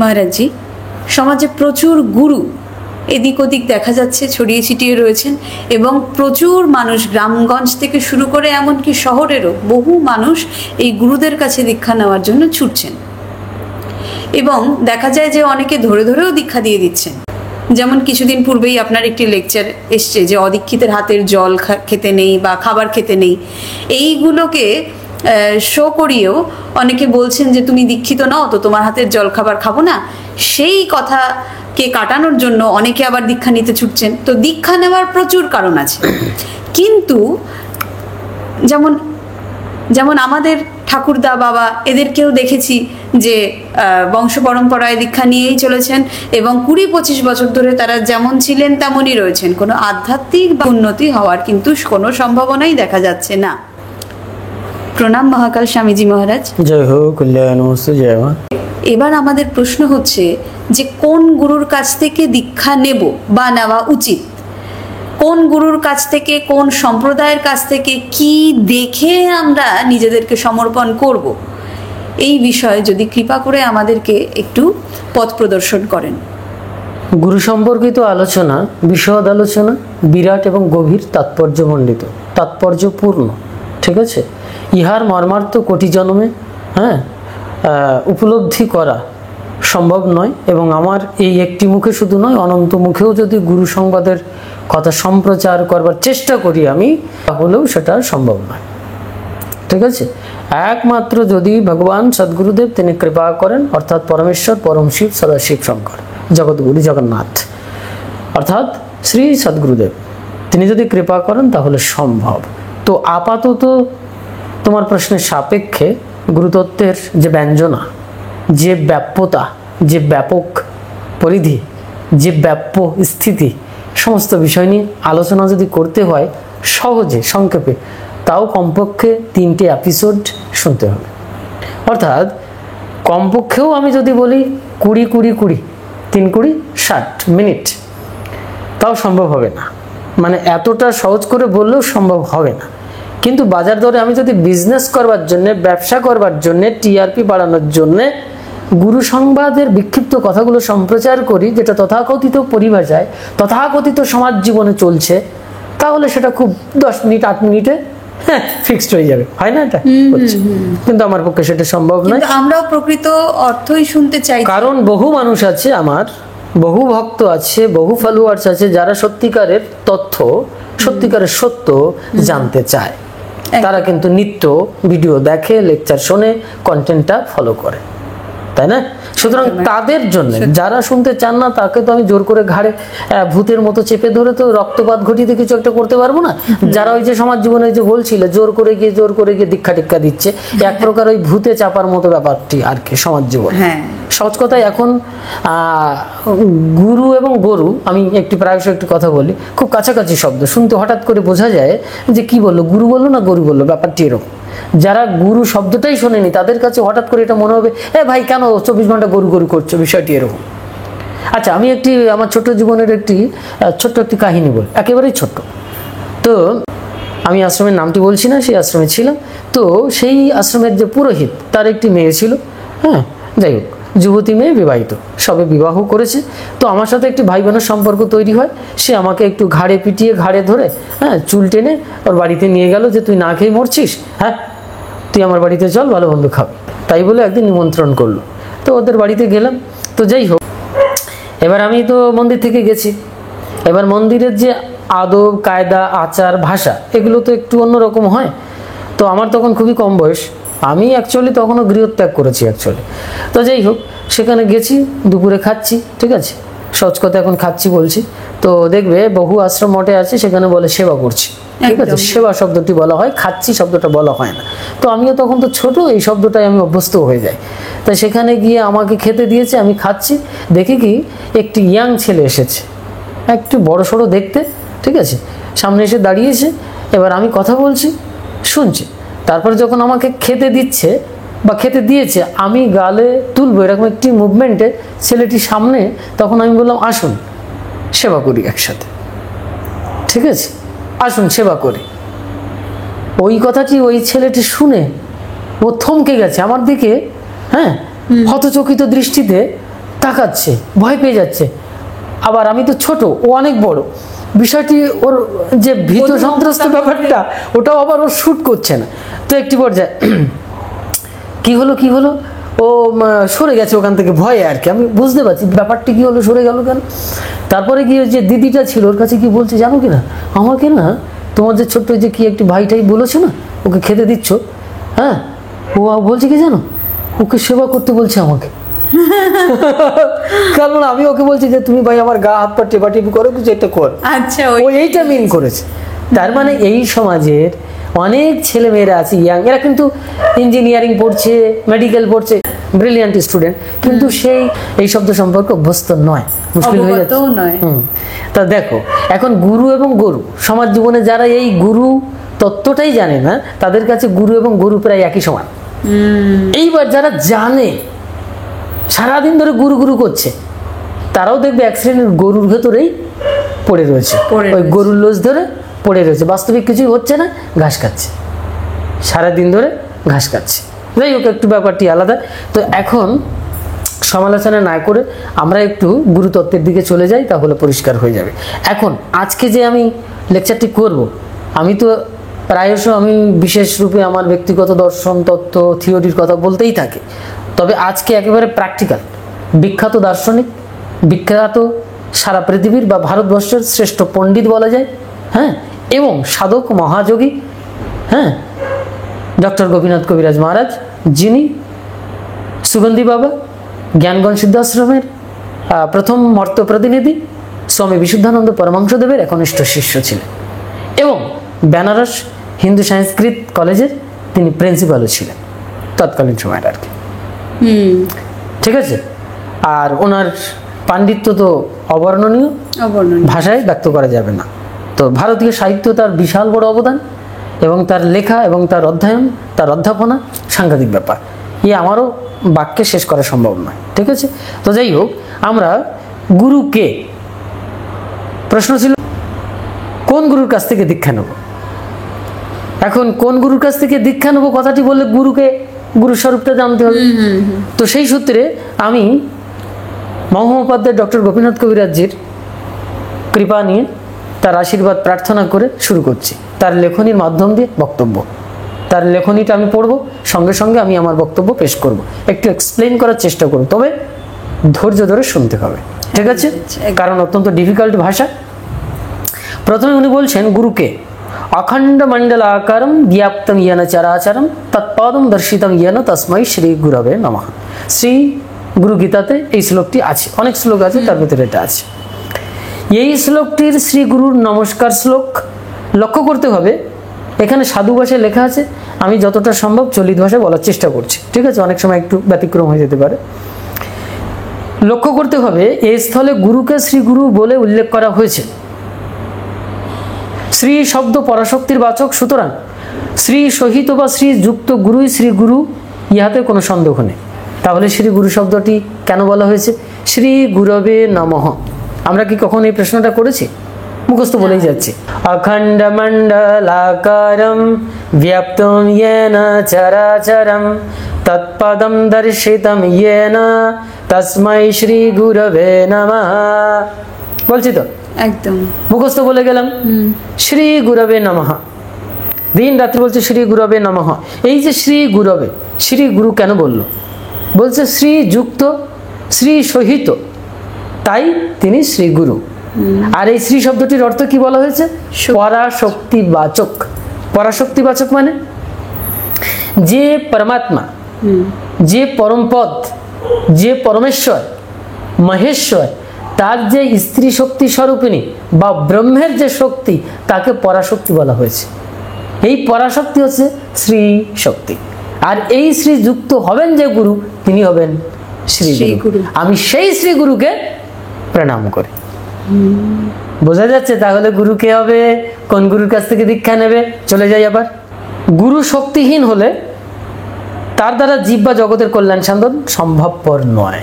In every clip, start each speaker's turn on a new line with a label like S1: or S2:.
S1: মহারাজজি, সমাজে প্রচুর গুরু এদিক ওদিক দেখা যাচ্ছে ছড়িয়ে ছিটিয়ে রয়েছেন, এবং প্রচুর মানুষ গ্রামগঞ্জ থেকে শুরু করে এমনকি শহরেরও বহু মানুষ এই গুরুদের কাছে দীক্ষা নেওয়ার জন্য ছুটছেন, এবং দেখা যায় যে অনেকে ধরে ধরেও দীক্ষা দিয়ে দিচ্ছেন। যেমন কিছুদিন পূর্বেই আপনার একটি লেকচার এসছে যে অদীক্ষিতের হাতের জল খেতে নেই বা খাবার খেতে নেই, এইগুলোকে শো করিয়েও অনেকে বলছেন যে তুমি দীক্ষিত নও তো তোমার হাতের জল খাবার খাবো না। সেই কথাকে কাটানোর জন্য অনেকে আবার দীক্ষা নিতে ছুটছেন। তো দীক্ষা নেওয়ার প্রচুর কারণ আছে, কিন্তু যেমন যেমন আমাদের ঠাকুরদা বাবা এদেরকেও দেখেছি যে বংশ পরম্পরায় দীক্ষা নিয়েই চলেছেন, এবং 20-25 বছর ধরে তারা যেমন ছিলেন তেমনই রয়েছেন। কোনো আধ্যাত্মিক বা উন্নতি হওয়ার কিন্তু কোনো সম্ভাবনাই দেখা যাচ্ছে না। প্রণাম মহাকাল স্বামীজি মহারাজ।
S2: জয় হোক, কল্যাণ মস্তু, জয় মা।
S1: এবার আমাদের প্রশ্ন হচ্ছে যে কোন গুরুর কাছ থেকে দীক্ষা নেব বা নেওয়া উচিত, কোন গুরুর কাছ থেকে, কোন সম্প্রদায়ের কাছ থেকে কি দেখে আমরা নিজেদেরকে সমর্পণ করব, এই বিষয়ে যদি কৃপা করে আমাদেরকে একটু পথ প্রদর্শন করেন।
S2: গুরু সম্পর্কিত আলোচনা, বিশদ আলোচনা, বিরাট এবং গভীর তাৎপর্যমণ্ডিত, তাৎপর্যপূর্ণ, ঠিক আছে। ইহার মর্মার্থ কোটি জন্মে উপলব্ধি করা সম্ভব নয়, এবং আমার এই একটি মুখে শুধু নয়, অনন্ত মুখেও যদি গুরু সংবাদের কথা সম্প্রচার করবার চেষ্টা করি আমি, তাহলেও সেটা সম্ভব নয়, ঠিক আছে। একমাত্র যদি ভগবান সদ্গুরুদেব তিনি কৃপা করেন, অর্থাৎ পরমেশ্বর পরম শিব সদাশিব শঙ্কর জগৎগুরু জগন্নাথ অর্থাৎ শ্রী সদ্গুরুদেব তিনি যদি কৃপা করেন তাহলে সম্ভব। তো আপাতত তোমার প্রশ্নের সাপেক্ষে গুরুতত্ত্বের যে ব্যঞ্জনা, যে ব্যাপ্যতা, যে ব্যাপক পরিধি, যে ব্যাপ্য স্থিতি, সমস্ত বিষয় নিয়ে আলোচনা যদি করতে হয় সহজে সংক্ষেপে, তাও কমপক্ষে 3টে এপিসোড শুনতে হবে। অর্থাৎ কমপক্ষেও আমি যদি বলি 20 3 60 মিনিট, তাও সম্ভব হবে না। মানে এতটা সহজ করে বললেও সম্ভব হবে না। কিন্তু বাজার দরে আমি যদি বিজনেস করবার জন্যে, ব্যবসা করবার জন্যে, টিআরপি বাড়ানোর জন্যে গুরু সংবাদের বিক্ষিপ্ত কথাগুলো সম্প্রচার করি, যেটা তথাকথিত পরিভাষায় তথাকথিত সমাজ জীবনে চলছে, তাহলে সেটা খুব 10 মিনিট 8 মিনিটে ফিক্সড হয়ে যাবে, হয় না? এটা কিন্তু আমার পক্ষে সেটা সম্ভব নয়।
S1: আমরাও প্রকৃত অর্থই শুনতে চাই,
S2: কারণ বহু মানুষ আছে, আমার বহু ভক্ত আছে, বহু ফলোয়ার্স আছে, যারা সত্যিকারের তথ্য, সত্যিকারের সত্য জানতে চায়। তারা কিন্তু নিত্য ভিডিও দেখে, লেকচার শোনে, কন্টেন্টটা ফলো করে, তাই না? সুতরাং তাদের জন্য, যারা শুনতে চান না, তাকে তো আমি জোর করে ঘাড়ে ভূতের মতো চেপে ধরে তো রক্তপাত ঘটিতে কিছু একটা করতে পারবো না। যারা ওই যে সমাজ জীবনে যে বলছিল জোর করে গিয়ে দীক্ষা টিক্ষা দিচ্ছে, এক প্রকার ওই ভূতে চাপার মতো ব্যাপারটি আর কি সমাজ জীবন। সহজ কথায় এখন গুরু এবং গরু, আমি প্রায়শই একটি কথা বলি, খুব কাছাকাছি শব্দ, শুনতে হঠাৎ করে বোঝা যায় যে কি বললো, গুরু বললো না গরু বললো, ব্যাপারটি এরকম। যারা গুরু শব্দটাই শোনেনি তাদের কাছে হঠাৎ করে এটা মনে হবে, ভাই কেন 24 ঘন্টা গরু গরু করছো, বিষয়টি এরকম। আচ্ছা, আমি আমার ছোট জীবনের ছোট্ট একটি কাহিনী বলি, একেবারেই ছোট্ট। তো আমি আশ্রমের নামটি বলছি না, সেই আশ্রমে ছিলাম। তো সেই আশ্রমের যে পুরোহিত, তার একটি মেয়ে ছিল, যাই হোক, যুবতী মেয়ে, বিবাহিত, সবে বিবাহ করেছে। তো আমার সাথে একটি ভাই বোনের সম্পর্ক তৈরি হয়। সে আমাকে একটু ঘাড়ে পিটিয়ে, ঘাড়ে ধরে চুল টেনে ওর বাড়িতে নিয়ে গেল, যে তুই না খেয়ে মরছিস, তুই আমার বাড়িতে চল, ভালো বন্ধু খাবি, তাই বলে একদিন নিমন্ত্রণ করলো। তো ওদের বাড়িতে গেলাম। তো যাই হোক, এবার আমি তো মন্দির থেকে গেছি। এবার মন্দিরের যে আদব কায়দা, আচার, ভাষা, এগুলো তো একটু অন্যরকম হয়। তো আমার তখন খুবই কম বয়স, আমি অ্যাকচুয়ালি তখনও গৃহত্যাগ করেছি অ্যাকচুয়ালি। তো যাই হোক, সেখানে গেছি, দুপুরে খাচ্ছি, ঠিক আছে, সহজ কথা এখন খাচ্ছি বলছি। তো দেখবে বহু আশ্রম মঠে আছে, সেখানে বলে সেবা করছি, ঠিক আছে, সেবা শব্দটি বলা হয়, খাচ্ছি শব্দটা বলা হয় না। তো আমিও তখন তো ছোট, এই শব্দটাই আমি অভ্যস্ত হয়ে যাই। তাই সেখানে গিয়ে আমাকে খেতে দিয়েছে, আমি খাচ্ছি, দেখি কি একটি ইয়াং ছেলে এসেছে, একটু বড় সড়ো দেখতে, ঠিক আছে, সামনে এসে দাঁড়িয়েছে। এবার আমি কথা বলছি, শুনছি। তারপর যখন আমাকে খেতে দিচ্ছে বা খেতে দিয়েছে, আমি গালে তুলবো এরকম একটি মুভমেন্টে ছেলেটি সামনে, তখন আমি বললাম আসুন সেবা করি একসাথে, ঠিক আছে, আসুন সেবা করি। ওই কথাটি ওই ছেলেটি শুনে ও থমকে গেছে আমার দিকে, হতচকিত দৃষ্টিতে তাকাচ্ছে, ভয় পেয়ে যাচ্ছে। আবার আমি তো ছোট, ও অনেক বড়, বিষয়টি ওর যে ভীত সন্ত্রস্ত ব্যাপারটা ওটাও আবার ওর শুট করছে না। তো একটি পর্যায়ে কি হলো ও সরে গেছে ওখান থেকে ভয়ে আর কি। আমি বুঝতে পারছি ব্যাপারটি কি হলো, সরে গেল কেন। তারপরে গিয়ে যে দিদিটা ছিল ওর কাছে কি বলছে জানো কি না, আমাকে না তোমার যে ছোট্ট যে কি একটি ভাইটাই বলেছো না, ওকে খেতে দিচ্ছ, হ্যাঁ, ও বলছে কি জানো, ওকে সেবা করতে বলছে আমাকে। কারণ আমি ওকে বলছি যে তুমি ভাই আমার গা হাত পা টেপাটিপি করো, কিছু একটা কর।
S1: আচ্ছা,
S2: ও এইটা মিন করেছে। তার মানে এই সমাজের অনেক ছেলে মেয়েরা আছে ইয়াং, এরা কিন্তু ইঞ্জিনিয়ারিং পড়ছে, মেডিকেল পড়ছে, ব্রিলিয়ান্ট স্টুডেন্ট, কিন্তু সেই এই শব্দ সম্পর্কে অভ্যস্ত নয়, মুশকিল হয়ে যাচ্ছে।
S1: নয়।
S2: তা দেখো, এখন গুরু এবং গরু, সমাজ জীবনে যারা এই গুরু তত্ত্বটাই জানে না, তাদের কাছে গুরু এবং গরু প্রায় একই সমান। এইবার যারা জানে, সারাদিন ধরে গুরু গুরু করছে, তারাও দেখবে এক শ্রেণীর গরুর ভেতরেই পড়ে রয়েছে, ওই গরুর লোজ ধরে পড়ে রয়েছে, বাস্তবিক কিছুই হচ্ছে না, ঘাস খাচ্ছে, সারাদিন ধরে ঘাস খাচ্ছে। যাই হোক, একটু ব্যাপারটি আলাদা। তো এখন সমালোচনা না করে আমরা একটু গুরুতত্ত্বের দিকে চলে যাই, তাহলে পরিষ্কার হয়ে যাবে। এখন আজকে যে আমি লেকচারটি করব, আমি তো প্রায়শ আমি বিশেষ রূপে আমার ব্যক্তিগত দর্শন তত্ত্ব থিওরির কথা বলতেই থাকি, তবে আজকে একেবারে প্র্যাকটিক্যাল, বিখ্যাত দার্শনিক, বিখ্যাত সারা পৃথিবীর বা ভারতবর্ষের শ্রেষ্ঠ পণ্ডিত বলা যায়, হ্যাঁ, এবং সাধক মহাযোগী, হ্যাঁ, ডক্টর গোপীনাথ কবিরাজ মহারাজ, যিনি সুগন্ধি বাবা জ্ঞানগঞ্জ সিদ্ধাশ্রমের প্রথম মর্ত প্রতিনিধি স্বামী বিশুদ্ধানন্দ পরমহংসদেবের একনিষ্ঠ শিষ্য ছিলেন, এবং বেনারস হিন্দু সংস্কৃত কলেজের তিনি প্রিন্সিপালও ছিলেন তৎকালীন সময়ের আর কি। ঠিক আছে। আর ওনার পাণ্ডিত্য তো অবর্ণনীয়, ভাষায় ব্যক্ত করা যাবে না। তো ভারতীয় সাহিত্য তার বিশাল বড় অবদান, এবং তার লেখা এবং তার অধ্যয়ন, তার অধ্যাপনা সাংঘাতিক ব্যাপার, আমারও বাক্যে শেষ করা সম্ভব নয়। ঠিক আছে। তো যাই হোক, আমরা গুরুকে, প্রশ্ন ছিল কোন গুরুর কাছ থেকে দীক্ষা নেব। এখন কোন গুরুর কাছ থেকে দীক্ষা নেব কথাটি বললে গুরুকে, গুরু স্বরূপটা জানতে হবে। তো সেই সূত্রে আমি মহোপাধ্যায় ডক্টর গোপীনাথ কবিরাজজির কৃপা নিয়ে, তার আশীর্বাদ প্রার্থনা করে শুরু করছি, তার লেখনীর মাধ্যম দিয়ে বক্তব্য। তার লেখনীটা আমি পড়ব, সঙ্গে সঙ্গে আমি আমার বক্তব্য পেশ করব, একটু এক্সপ্লেন করার চেষ্টা করব, তবে ধৈর্য ধরে শুনতে হবে। ঠিক আছে, কারণ অত্যন্ত ডিফিকাল্ট ভাষা। প্রথমে উনি বলছেন গুরুকে, অখণ্ড মণ্ডলাকারম ব্যাপ্তম ইয়েন চরাচরম তৎপদম দর্শিতম ইয়েন তস্मै শ্রী গুরবে নমঃ। শ্রী গুরু গীতাতে এই শ্লোকটি আছে, অনেক শ্লোক আছে, তার ভিতরে এটা আছে। এই শ্লোকটির শ্রী গুরুর নমস্কার শ্লোক লক্ষ্য করতে হবে। এখানে সাধু ভাষায় লেখা আছে, আমি যতটা সম্ভব চলিত ভাষায় বলার চেষ্টা করছি। ঠিক আছে, অনেক সময় একটু ব্যতিক্রম হয়ে যেতে পারে। লক্ষ্য করতে হবে, এই স্থলে গুরুকে শ্রী গুরু বলে উল্লেখ করা হয়েছে। শ্রী শব্দ পরাশক্তির বাচক, সুতরাং শ্রী সহিত বা শ্রী যুক্ত গুরুই শ্রী গুরু, ইহাতে কোনো সন্দেহ নেই। তাহলে শ্রী গুরু শব্দটি কেন বলা হয়েছে? শ্রী গুরবে নমঃ। আমরা কি কখন এই প্রশ্নটা করেছি? মুখস্থ বলেই যাচ্ছি। অখণ্ড মণ্ডলাকারম ব্যাপ্তম ইয়েন চরাচরম তৎপদম দর্শিতম ইয়েন তস্मै শ্রী গুরবে নমঃ। বলছি তো, একদম মুখস্থ বলে গেলাম, শ্রী গুরবে নমঃ। দিন রাত্রি বলছে শ্রী গুরবে নমঃ। এই যে শ্রী গুরবে, শ্রী গুরু কেন বলল? বলছে শ্রী যুক্ত, শ্রী সহিত, তাই তিনি শ্রী গুরু। আর এই শ্রী শব্দটির অর্থ কি বলা হয়েছে? পরাশক্তিবাচক। পরাশক্তিবাচক মানে যে পরমাত্মা, যে পরমপদ, যে পরমেশ্বর, মহেশ্বর, তার যে স্ত্রী শক্তি স্বরূপিণী বা ব্রহ্মের যে শক্তি, তাকে পরাশক্তি বলা হয়েছে। এই পরাশক্তি হচ্ছে শ্রী শক্তি। আর এই শ্রী যুক্ত হবেন যে গুরু, তিনি হবেন শ্রী গুরু। আমি সেই শ্রী গুরুকে প্রণাম করি। বোঝা যাচ্ছে? তাহলে গুরু কে হবে? কোন গুরুর কাছ থেকে দীক্ষা নেবে? চলে যাই আবার। গুরু শক্তিহীন হলে তার দ্বারা জীব বা জগতের কল্যাণ সাধন সম্ভবপর নয়।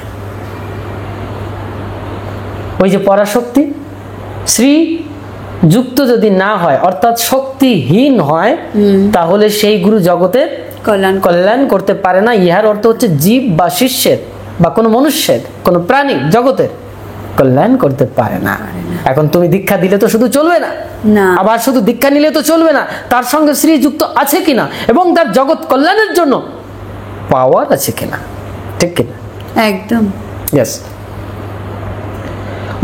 S2: ওই যে পরাশক্তি, শ্রী যুক্ত যদি না হয়, অর্থাৎ শক্তিহীন হয়, তাহলে সেই গুরু জগতের কল্যাণ করতে পারে না। ইহার অর্থ হচ্ছে জীব বা শিষ্যের বা কোনো মনুষ্যের, কোনো প্রাণী জগতের কল্যাণ করতে পারে না। এখন তুমি দীক্ষা দিলে তো শুধু চলবে না,
S1: না,
S2: আবার শুধু দীক্ষা নিলে তো চলবে না, তার সঙ্গে শ্রীযুক্ত আছে কিনা এবং তার জগৎ কল্যাণের জন্য পাওয়ার আছে কিনা, ঠিক কিনা?
S1: একদম।
S2: ইয়েস।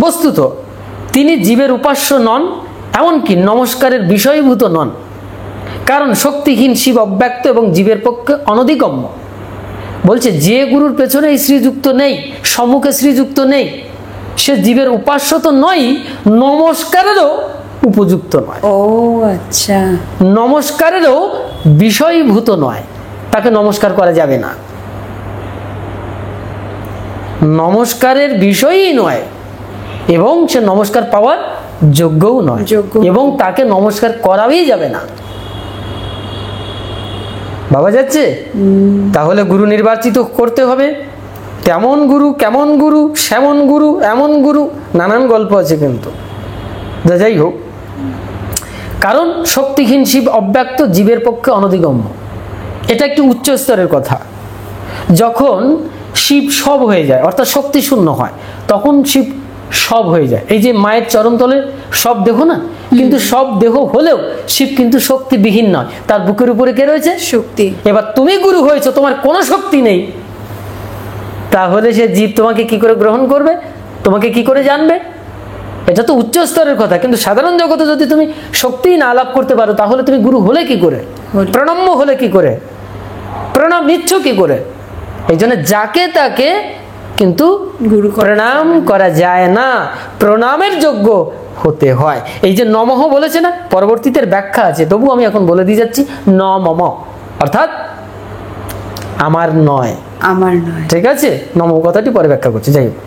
S2: বস্তুত তিনি জীবের উপাস্য নন, এমনকি নমস্কারের বিষয়ভূত নন, কারণ শক্তিহীন শিব অব্যক্ত এবং জীবের পক্ষে অনধিগম্য। বলছে যে গুরুর পেছনে এই শ্রীযুক্ত নেই, সম্মুখে শ্রীযুক্ত নেই, সে জীবের উপাস্য তো নয়, নমস্কারেরও উপযুক্ত নয়।
S1: ও আচ্ছা,
S2: নমস্কারেরও বিষয়ভূত নয়, তাকে নমস্কার করা যাবে না, নমস্কারের বিষয়ই নয় এবং সে নমস্কার পাওয়ার যোগ্যও নয়, এবং তাকে নমস্কার করাবেই যাবে না। ভাবা যাচ্ছে? তাহলে গুরু নির্বাচিত করতে হবে। তেমন গুরু, কেমন গুরু, সেমন গুরু, এমন গুরু, নানান গল্প আছে, কিন্তু যাই হোক, কারণ শক্তিহীন শিব অব্যক্ত, জীবের পক্ষে অনধিগম্য। এটা একটি উচ্চ স্তরের কথা। যখন শিব সব হয়ে যায়, অর্থাৎ শক্তি শূন্য হয়, তখন শিব সব হয়ে যায়। এই যে মায়ের চরণতলে সব দেহ না, কিন্তু সব দেহ হলেও শিব কিন্তু শক্তিবিহীন নয়, তার বুকের উপরে কে রয়েছে?
S1: শক্তি।
S2: এবার তুমি গুরু হয়েছো, তোমার কোনো শক্তি নেই, তাহলে সে জীব তোমাকে কি করে গ্রহণ করবে, তোমাকে কি করে জানবে? এটা তো উচ্চ স্তরের কথা। কিন্তু সাধারণ জগতে যদি তুমি শক্তি না লাভ করতে পারো, তাহলে তুমি গুরু হলে কি করে, প্রণম্য হলে কি করে, প্রণাম নিচ্ছ কি করে? এই জন্য যাকে তাকে কিন্তু গুরু প্রণাম করা যায় না, প্রণামের যোগ্য হতে হয়। এই যে নমঃ বলেছে না, পরবর্তীতে ব্যাখ্যা আছে, তবু আমি এখন বলে দিয়ে যাচ্ছি। নমঃ অর্থাৎ আমার নয়,
S1: আমার নয়,
S2: ঠিক আছে? নমঃ কথাটি পরে ব্যাখ্যা করছি। যাই হোক,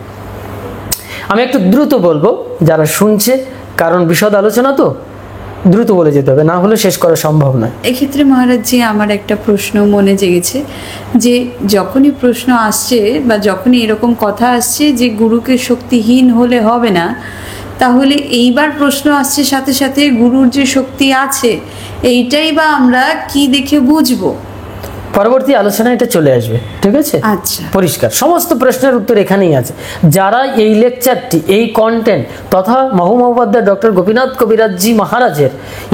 S2: আমি একটু দ্রুত বলবো যারা শুনছে, কারণ বিশদ আলোচনা তো দ্রুত বলে যেতে হবে, না হলে শেষ করা সম্ভব নয়।
S1: এক্ষেত্রে মহারাজজি আমার একটা প্রশ্ন মনে জেগেছে, যে যখনই প্রশ্ন আসছে বা যখনই এরকম কথা আসছে যে গুরুকে শক্তিহীন হলে হবে না, তাহলে এইবার প্রশ্ন আসছে সাথে সাথে গুরুর যে শক্তি আছে এইটাই বা আমরা কি দেখে বুঝবো?
S2: পরবর্তী আলোচনায় এটা চলে আসবে, ঠিক আছে?
S1: আচ্ছা,
S2: পরিষ্কার সমস্ত প্রশ্নের উত্তর এখানেই আছে। যারা এই লেকচারটি, এই কন্টেন্ট তথা মহোমহোপাধ্যায় ডক্টর গোপীনাথ কবিরাজজি মহারাজের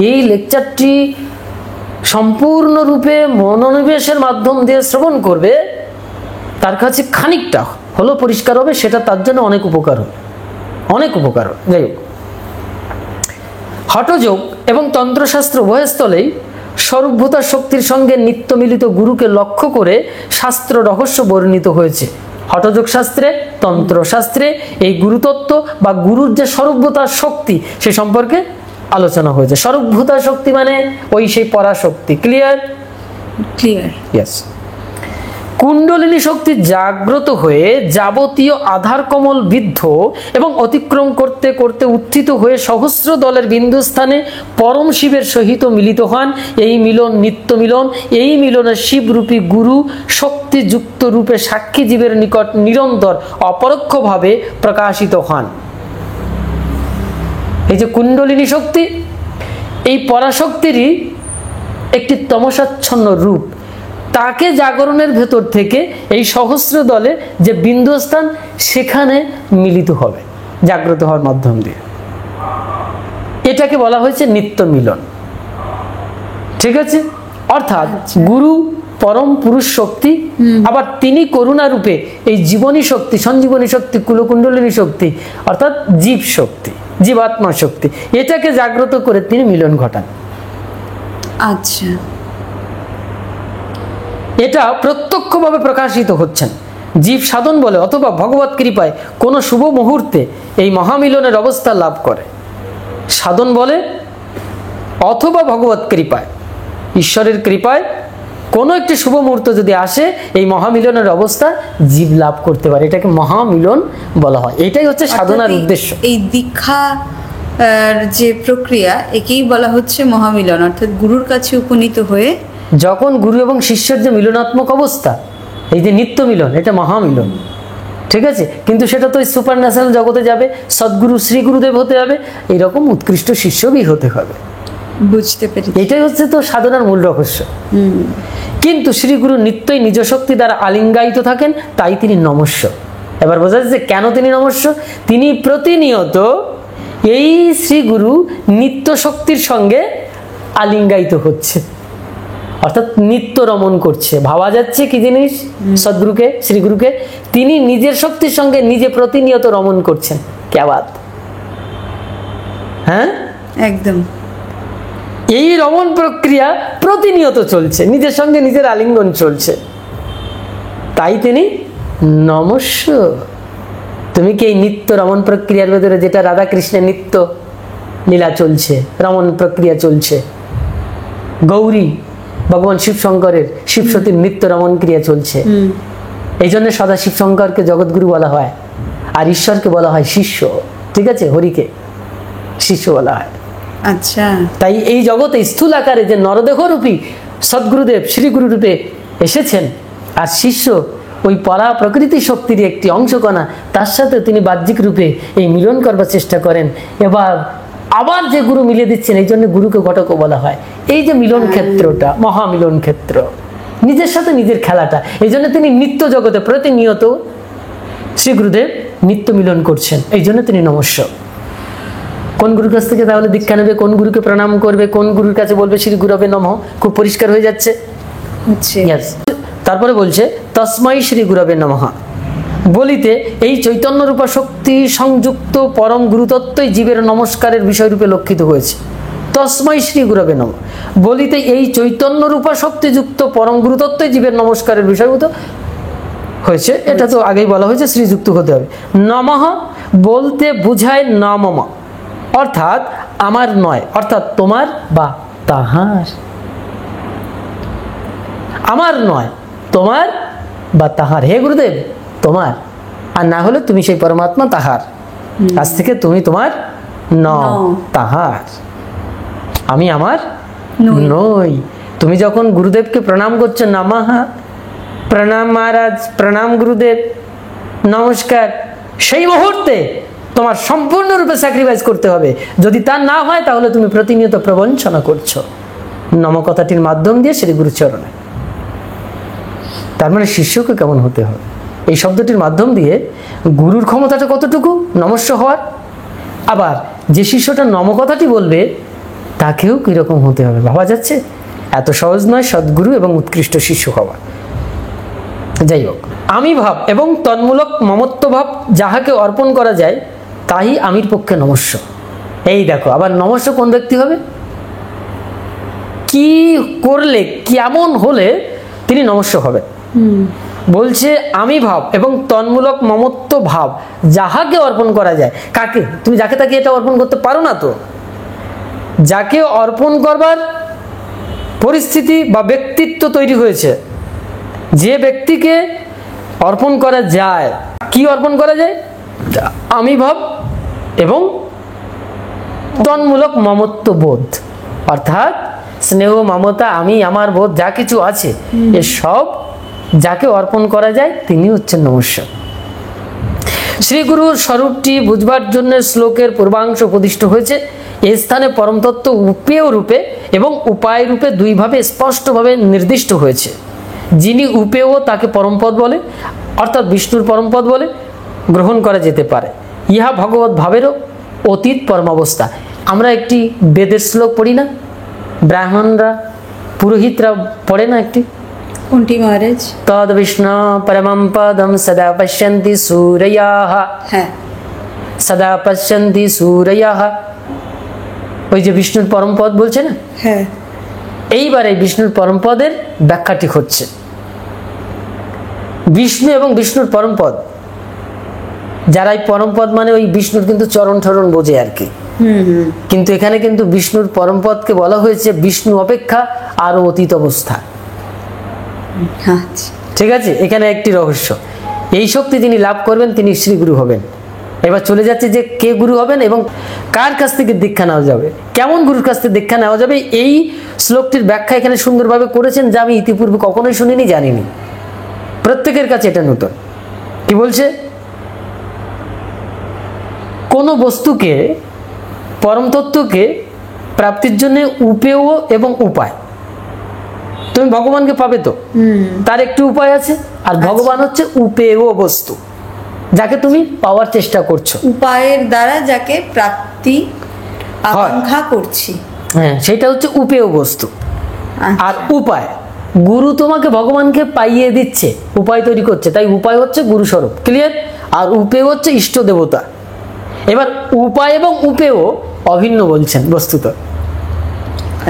S2: এই লেকচারটি সম্পূর্ণরূপে মনোনিবেশের মাধ্যম দিয়ে শ্রবণ করবে, তার কাছে খানিকটা হলো পরিষ্কার হবে, সেটা তার জন্য অনেক উপকার হবে, অনেক উপকার হবে। যাই হোক, হঠযোগ এবং তন্ত্রশাস্ত্র উভয়স্থলেই স্বরূপভূতা শক্তির সঙ্গে নিত্য মিলিত গুরুকে লক্ষ্য করে শাস্ত্র রহস্য বর্ণিত হয়েছে। হঠযোগ শাস্ত্রে, তন্ত্রশাস্ত্রে এই গুরুতত্ত্ব বা গুরুর যে স্বরূপভূতা শক্তি সে সম্পর্কে আলোচনা হয়েছে। স্বরূপভূতা শক্তি মানে ওই সেই পরাশক্তি। ক্লিয়ার?
S1: ক্লিয়ার।
S2: ইয়েস। কুণ্ডলিনী শক্তি জাগ্রত হয়ে যাবতীয় আধার কমল বিদ্ধ এবং অতিক্রম করতে করতে উত্থিত হয়ে সহস্র দলের বিন্দুস্থানে পরম শিবের সহিত মিলিত হন। এই মিলন নিত্য মিলন। এই মিলনে শিবরূপী গুরু শক্তিযুক্ত রূপে সাক্ষী জীবের নিকট নিরন্তর অপরোক্ষভাবে প্রকাশিত হন। এই যে কুণ্ডলিনী শক্তি, এই পরাশক্তিরই একটি তমসাচ্ছন্ন রূপ। তাকে জাগরণের ভেতর থেকে এই সহস্র দলে যে বিন্দুস্থান সেখানে মিলিত হবে জাগ্রত হওয়ার মাধ্যম দিয়ে। এটাকে বলা হয়েছে নিত্য মিলন, ঠিক আছে? অর্থাৎ গুরু পরম পুরুষ শক্তি, আবার তিনি করুণা রূপে এই জীবনী শক্তি, সঞ্জীবনী শক্তি, কুলকুণ্ডলিনী শক্তি অর্থাৎ জীব শক্তি, জীবাত্মা শক্তি, এটাকে জাগ্রত করে তিনি মিলন ঘটান।
S1: আচ্ছা,
S2: এটা প্রত্যক্ষভাবে প্রকাশিত হচ্ছেন জীব সাধন বলে অথবা ভগবত কৃপায় কোনো শুভ মুহূর্তে এই মহামিলনের অবস্থা লাভ করে। সাধন বলে অথবা ভগবত কৃপায়, ঈশ্বরের কৃপায় কোনো একটি শুভ মুহূর্ত যদি আসে, এই মহামিলনের অবস্থা জীব লাভ করতে পারে। এটাকে মহামিলন বলা হয়। এটাই হচ্ছে সাধনার উদ্দেশ্য।
S1: এই দীক্ষা যে প্রক্রিয়া, একেই বলা হচ্ছে মহামিলন, অর্থাৎ গুরুর কাছে উপনীত হয়ে
S2: যখন গুরু এবং শিষ্যের যে মিলনাত্মক অবস্থা, এই যে নিত্য মিলন, এটা মহামিলন, ঠিক আছে? কিন্তু সেটা তো সুপার ন্যাচারাল জগতে যাবে, সদ্গুরু শ্রী গুরুদেব হতে হবে, এরকম উৎকৃষ্ট শিষ্যই হতে হবে।
S1: বুঝতে পেরেছি।
S2: এটাই হচ্ছে তো সাধনার মূল রহস্য। কিন্তু শ্রী গুরু নিত্যই নিজ শক্তি দ্বারা আলিঙ্গায়িত থাকেন, তাই তিনি নমস্য। এবার বোঝা যাচ্ছে কেন তিনি নমস্য। তিনি প্রতিনিয়ত এই শ্রী গুরু নিত্য শক্তির সঙ্গে আলিঙ্গায়িত হচ্ছে, অর্থাৎ নিত্য রমণ করছে। ভাবা যাচ্ছে কি জিনিস, সদ্গুরুকে, শ্রীগুরুকে তিনি নিজের শক্তির সঙ্গে নিজে প্রতিনিয়ত রমণ করছেন। ক্যা বাত, হ্যাঁ
S1: একদম।
S2: এই রমণ প্রক্রিয়া প্রতিনিয়ত চলছে, নিজের সঙ্গে নিজের আলিঙ্গন চলছে, তাই তিনি নমস্য। তুমি কি এই নিত্য রমণ প্রক্রিয়ার ভেতরে, যেটা রাধা কৃষ্ণের নিত্য লীলা চলছে, রমণ প্রক্রিয়া চলছে, গৌরী ভগবান শিব শঙ্করের, শিব সতীর নিত্য রমণ ক্রিয়া চলছে, এই জন্য সদা শিব শঙ্করকে জগৎগুরু বলা হয়, আর ঈশ্বরকে বলা হয় শিষ্য। ঠিক আছে, হরিকে শিষ্য বলা হয়।
S1: আচ্ছা,
S2: তাই এই জগতে স্থূল আকারে যে নরদেহরূপী সদ্গুরুদেব শ্রীগুরু রূপে এসেছেন, আর শিষ্য ওই পরা প্রকৃতি শক্তির একটি অংশকণা, তার সাথে তিনি বাহ্যিক রূপে এই মিলন করবার চেষ্টা করেন। এবার আবার যে গুরু মিলিয়ে দিচ্ছেন, এই জন্য গুরুকে ঘটকও বলা হয়। এই যে মিলন ক্ষেত্রটা, মহামিলন ক্ষেত্র, নিজের সাথে নিজের খেলাটা, এই জন্য তিনি নিত্য জগতে প্রতিনিয়ত শ্রী গুরুদেব নিত্য মিলন করছেন, এই জন্য তিনি নমস্য। কোন গুরুর কাছ থেকে তাহলে দীক্ষা নেবে, কোন গুরুকে প্রণাম করবে, কোন গুরুর কাছে বলবে শ্রী গুরবে নমঃ, খুব পরিষ্কার হয়ে যাচ্ছে। Yes. তারপরে বলছে তস্मै শ্রী গুরবে নমঃ বলিতে এই চৈতন্য রূপা শক্তি সংযুক্ত পরম গুরুতত্ত্বই জীবের নমস্কারের বিষয় রূপে লক্ষিত হয়েছে। তস্मै শ্রী গুরবে নমঃ বলিতে এই চৈতন্য রূপা শক্তিযুক্ত পরম গুরুতত্ত্বই জীবের নমস্কারের বিষয়ভূত হয়েছে। এটা তো আগেই বলা হয়েছে, শ্রীযুক্ত হতে হবে। নমঃ বলতে বুঝায় না মম, অর্থাৎ আমার নয়, অর্থাৎ তোমার বা তাহার। আমার নয়, তোমার বা তাহার। হে গুরুদেব, তোমার, আর না হলে তুমি সেই পরমাত্মা তাহার। আজ থেকে তুমি তোমার তাহার, আমি আমার নই। তুমি যখন গুরুদেবকে প্রণাম করছো, নমঃ, প্রণাম মহারাজ, প্রণাম গুরুদেব, নমস্কার, সেই মুহূর্তে তোমার সম্পূর্ণরূপে স্যাক্রিফাইস করতে হবে। যদি তা না হয়, তাহলে তুমি প্রতিনিয়ত প্রবঞ্চনা করছো নম কথাটির মাধ্যম দিয়ে শ্রী গুরুচরণে। তার মানে শিষ্যকে কেমন হতে হবে, এই শব্দটির মাধ্যম দিয়ে গুরুর ক্ষমতাটা কতটুকু নমস্য হওয়ার। আবার যে শিষ্যটা নম কথাটি বলবে, তাকেও কিরকম হতে হবে। ভাবা যাচ্ছে এত সহজ নয় সদ্গুরু এবং উৎকৃষ্ট শিষ্য হওয়া। যাই হোক, আমি ভাব এবং তন্মূলক মমত্ব ভাব যাহাকে অর্পণ করা যায়, তাই আমির পক্ষে নমস্য। এই দেখো, আবার নমস্য কোন ব্যক্তি হবে, কি করলে, কেমন হলে তিনি নমস্য হবেন। বলছে আমি ভাব এবং তন্মূলক মমত্ব ভাব যাহাকে অর্পণ করা যায়। কাকে? তুমি যাকে তাকে এটা অর্পণ করতে পারো না তো। যাকে অর্পণ করবার পরিস্থিতি বা ব্যক্তিত্ব তৈরি হয়েছে, যে ব্যক্তিকে অর্পণ করা যায়, কি অর্পণ করা যায়, আমি ভাব এবং তন্মূলক মমত্ব বোধ, অর্থাৎ স্নেহ, মমতা, আমি, আমার বোধ যা কিছু আছে, এসব যাকে অর্পণ করা যায়, তিনি হচ্ছেন নমস্য। শ্রী গুরুর স্বরূপটি বুঝবার জন্য শ্লোকের পূর্বাংশ উপদিষ্ট হয়েছে। এই স্থানে পরমতত্ত্ব উপেয় রূপে এবং উপায় রূপে দুইভাবে স্পষ্টভাবে নির্দিষ্ট হয়েছে। যিনি উপেয় তাকে পরমপদ বলে, অর্থাৎ বিষ্ণুর পরমপদ বলে গ্রহণ করা যেতে পারে। ইহা ভগবত ভাবেরও অতীত পরমাবস্থা। আমরা একটি বেদের শ্লোক পড়ি না, ব্রাহ্মণরা, পুরোহিতরা পড়ে না একটি,
S1: কোনটি মহারাজ?
S2: তদ বিষ্ণু পরমম পদম সদা পশ্যন্তি সূরয়াঃ,
S1: হ্যাঁ,
S2: সদা পশ্যন্তি সূরয়াঃ। ওই যে বিষ্ণুর পরম পদ বলছে না,
S1: হ্যাঁ।
S2: এইবার এই বিষ্ণুর পরম পদের ব্যাখ্যাটি হচ্ছে। বিষ্ণু এবং বিষ্ণুর পরম পদ, যারা এই পরম পদ মানে ওই বিষ্ণুর কিন্তু চরণ ঠরণ বোঝে আর কি, কিন্তু এখানে কিন্তু বিষ্ণুর পরম পদকে বলা হয়েছে বিষ্ণু অপেক্ষা আরো অতীত অবস্থা। ঠিক আছে, এখানে একটি রহস্য। এই শক্তি যিনি লাভ করবেন, তিনি শ্রী গুরু হবেন। এবার চলে যাচ্ছে যে কে গুরু হবেন এবং কার কাছ থেকে দীক্ষা নেওয়া যাবে, কেমন গুরুর কাছ থেকে দীক্ষা নেওয়া যাবে। এই শ্লোকটির ব্যাখ্যা এখানে সুন্দরভাবে করেছেন, যা আমি ইতিপূর্বে কখনোই শুনিনি, জানিনি। প্রত্যেকের কাছে এটা নতুন। কি বলছে, কোন বস্তুকে, পরম তত্ত্বকে প্রাপ্তির জন্য উপেয় এবং উপায়। তো তুমি ভগবানকে পাবে তো, তার একটি উপায় আছে। আর ভগবান হচ্ছে উপেয় বস্তু, যাকে তুমি পাওয়ার চেষ্টা করছো,
S1: উপায়ের দ্বারা যাকে প্রাপ্তি আকাঙ্ক্ষা করছি,
S2: হ্যাঁ, সেটা হচ্ছে উপেয় বস্তু।
S1: আচ্ছা।
S2: আর উপায়, গুরু তোমাকে ভগবানকে পাইয়ে দিচ্ছে, উপায় তৈরি করছে, তাই উপায় হচ্ছে গুরু স্বরূপ। ক্লিয়ার? আর উপেয় হচ্ছে ইষ্ট দেবতা। এবার উপায় এবং উপেয় অভিন্ন বলছেন বস্তুত।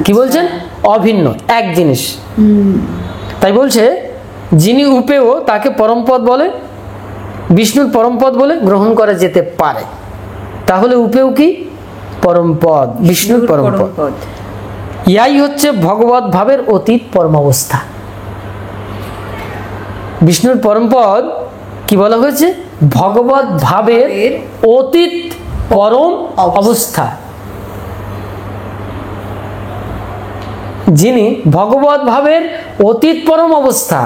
S2: কি বলছেন? অভিন্ন, এক জিনিস। তাই বলছে যিনি উপেয় তাকে পরমপদ বলে, বিষ্ণুর পরমপদ বলে গ্রহণ করা যেতে পারে। তাহলে উপেয় কি? পরমপদ, বিষ্ণুর পরমপদ। ইয়াই হচ্ছে ভগবত ভাবের অতীত পরমাবস্থা। বিষ্ণুর পরমপদ কি বলা হয়েছে? ভগবত ভাবের অতীত পরম অবস্থা। যিনি ভগবত ভাবের অতীত পরম অবস্থা,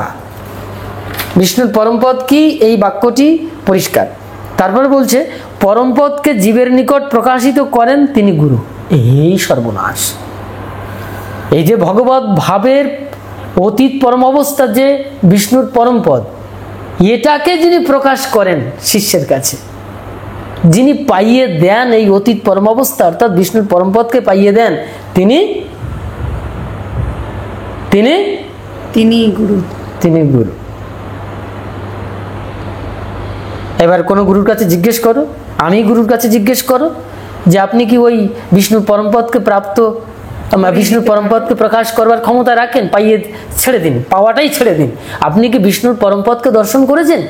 S2: বিষ্ণুর পরমপদ কি? এই বাক্যটি পরিষ্কার। তারপরে বলছে পরমপদকে জীবের নিকট প্রকাশিত করেন তিনি গুরু। এই সর্বনাশ! এই যে ভগবত ভাবের অতীত পরম অবস্থা, যে বিষ্ণুর পরমপদ, এটাকে যিনি প্রকাশ করেন শিষ্যের কাছে, যিনি পাইয়ে দেন এই অতীত পরম অবস্থা, অর্থাৎ বিষ্ণুর পরমপদকে পাইয়ে দেন, তিনি তিনি
S1: তিনি গুরু।
S2: তিনি গুরু। এবার কোনো গুরুর কাছে জিজ্ঞেস করো, আমি গুরুর কাছে জিজ্ঞেস করো যে আপনি কি ওই বিষ্ণুর পরমপদকে প্রাপ্ত, বিষ্ণুর পরমপদকে প্রকাশ করবার ক্ষমতা রাখেন? পাইয়ে ছেড়ে দিন, পাওয়াটাই ছেড়ে দিন। আপনি কি বিষ্ণুর পরমপদকে দর্শন করেছেন?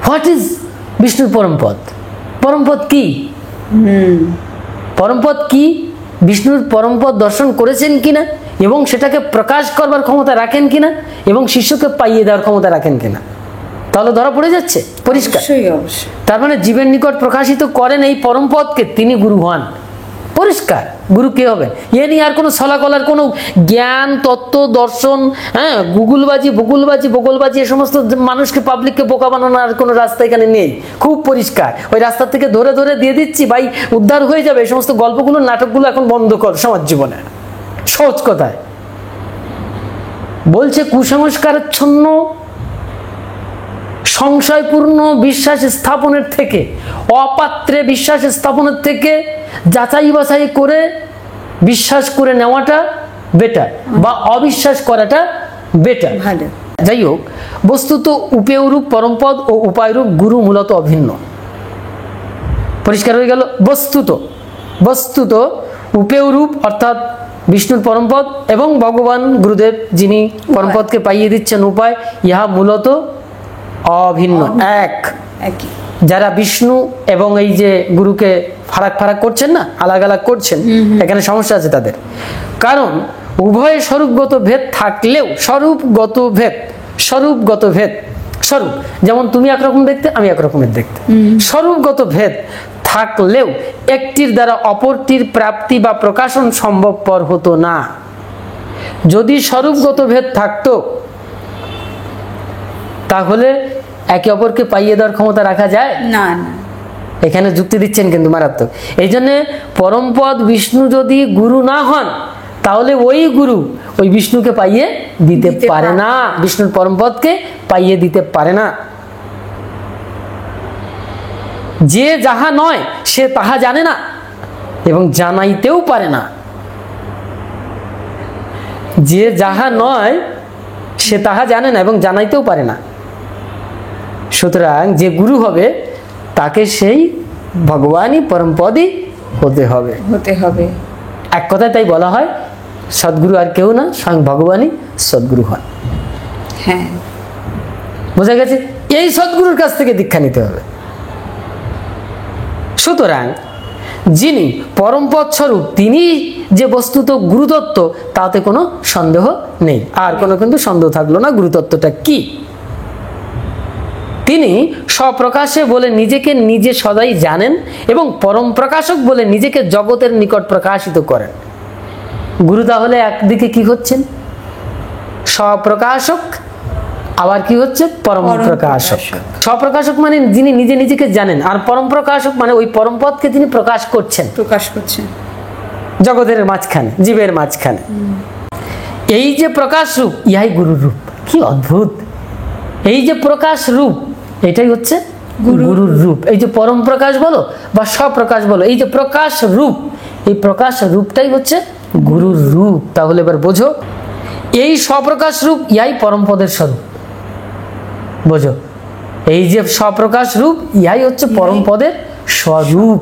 S2: হোয়াট ইজ বিষ্ণুর পরমপদ? পরমপদ কি? পরমপদ কি? বিষ্ণুর পরমপদ দর্শন করেছেন কিনা, এবং সেটাকে প্রকাশ করবার ক্ষমতা রাখেন কিনা, এবং শিষ্যকে পাইয়ে দেওয়ার ক্ষমতা রাখেন কিনা? তাহলে ধরা পড়ে যাচ্ছে পরিষ্কার। তার মানে জীবের নিকট প্রকাশিত করেন এই পরমপদকে, তিনি গুরু হন। পরিষ্কার। গুরু কে হবে? এ নিয়ে আর কোনো ছলাকলার কোনো জ্ঞান, তত্ত্ব, দর্শন, হ্যাঁ, গুগলবাজি, বগলবাজি, এ সমস্ত মানুষকে, পাবলিককে বোকা বানানোর আর কোনো রাস্তা এখানে নেই। খুব পরিষ্কার। ওই রাস্তা থেকে ধরে ধরে দিয়ে দিচ্ছি, ভাই উদ্ধার হয়ে যাবে, এই সমস্ত গল্পগুলো, নাটকগুলো এখন বন্ধ কর সমাজ জীবনে। সহজ কথায় বলছে, কুসংস্কারাচ্ছন্ন সংশয়পূর্ণ বিশ্বাস স্থাপনের থেকে, অপাত্রে বিশ্বাস স্থাপনের থেকে যাচাই বাছাই করে বিশ্বাস করে নেওয়াটা বেটার, বা অবিশ্বাস করাটা বেটার।
S1: ভালো।
S2: যাই হোক, বস্তুত উপেয়রূপ পরমপদ ও উপায়রূপ গুরু মূলত অভিন্ন। পরিষ্কার হয়ে গেল? বস্তুত উপেয়রূপ অর্থাৎ বিষ্ণুর পরমপদ এবং ভগবান গুরুদেব যিনি পরমপদকে পাইয়ে দিচ্ছেন উপায়, ইহা মূলত অভিন্ন, একই। যারা বিষ্ণু এবং এই যে গুরুকে ফারাক করছেন না, আলাদা করছেন, এখানে সমস্যা আছে তাদের। কারণ উভয় স্বরূপগত ভেদ থাকলেও, স্বরূপগত ভেদ, স্বরূপ যেমন তুমি একরকম দেখতে, আমি একরকমের দেখতে, স্বরূপগত ভেদ থাকলেও একটির দ্বারা অপরটির প্রাপ্তি বা প্রকাশন সম্ভবপর হতো না। যদি স্বরূপগত ভেদ থাকতো তাহলে একে অপরকে পাইয়ে দেওয়ার ক্ষমতা রাখা যায়
S1: না।
S2: এখানে যুক্তি দিচ্ছেন কিন্তু মারাত্মক। এই জন্য পরমপদ বিষ্ণু যদি গুরু না হন, তাহলে ওই গুরু ওই বিষ্ণুকে পাইয়ে দিতে পারে না, বিষ্ণুর পরমপদকে পাইয়ে দিতে পারে না। যে যাহা নয় সে তাহা জানে না এবং জানাইতেও পারে না। যে যাহা নয় সে তাহা জানে না এবং জানাইতেও পারে না। সুতরাং যে গুরু হবে তাকে সেই ভগবানই পরমপদই হতে হবে। এক কথায় তাই বলা হয়, সদ্গুরু আর কেউ না, স্বয়ং ভগবানই সদ্গুরু হন।
S1: হ্যাঁ,
S2: বোঝা গেছে? এই সদ্গুরুর কাছ থেকে দীক্ষা নিতে হবে। সুতরাং যিনি পরমপদ স্বরূপ, তিনি যে বস্তুত গুরুতত্ত্ব, তাতে কোনো সন্দেহ নেই। আর কোনো কিন্তু সন্দেহ থাকলো না গুরুতত্ত্বটা কি। তিনি স্বপ্রকাশে বলে নিজেকে নিজে সদাই জানেন এবং পরম প্রকাশক বলে নিজেকে জগতের নিকট প্রকাশিত করেন। গুরু তাহলে একদিকে কি হচ্ছেন? স্বপ্রকাশক, আবার কি হচ্ছে? পরম প্রকাশক। স্বপ্রকাশক মানে যিনি নিজে নিজেকে জানেন, আর পরম প্রকাশক মানে ওই পরমপদকে তিনি প্রকাশ করছেন
S1: জগতের মাঝখানে,
S2: জীবের মাঝখানে। এই যে প্রকাশ রূপ ইহাই গুরুর রূপ। কি অদ্ভুত! এই যে প্রকাশ রূপ এটাই হচ্ছে গুরুর রূপ। এই যে পরম প্রকাশ বলো বা স্বপ্রকাশ বলো, এই যে প্রকাশ রূপ, এই প্রকাশ রূপটাই হচ্ছে গুরুর রূপ। তাহলে এবার বোঝো, এই স্বপ্রকাশ রূপ ইহাই পরম পদের স্বরূপ। বোঝো, এই যে স্বপ্রকাশ রূপ ইহাই হচ্ছে পরম পদের স্বরূপ।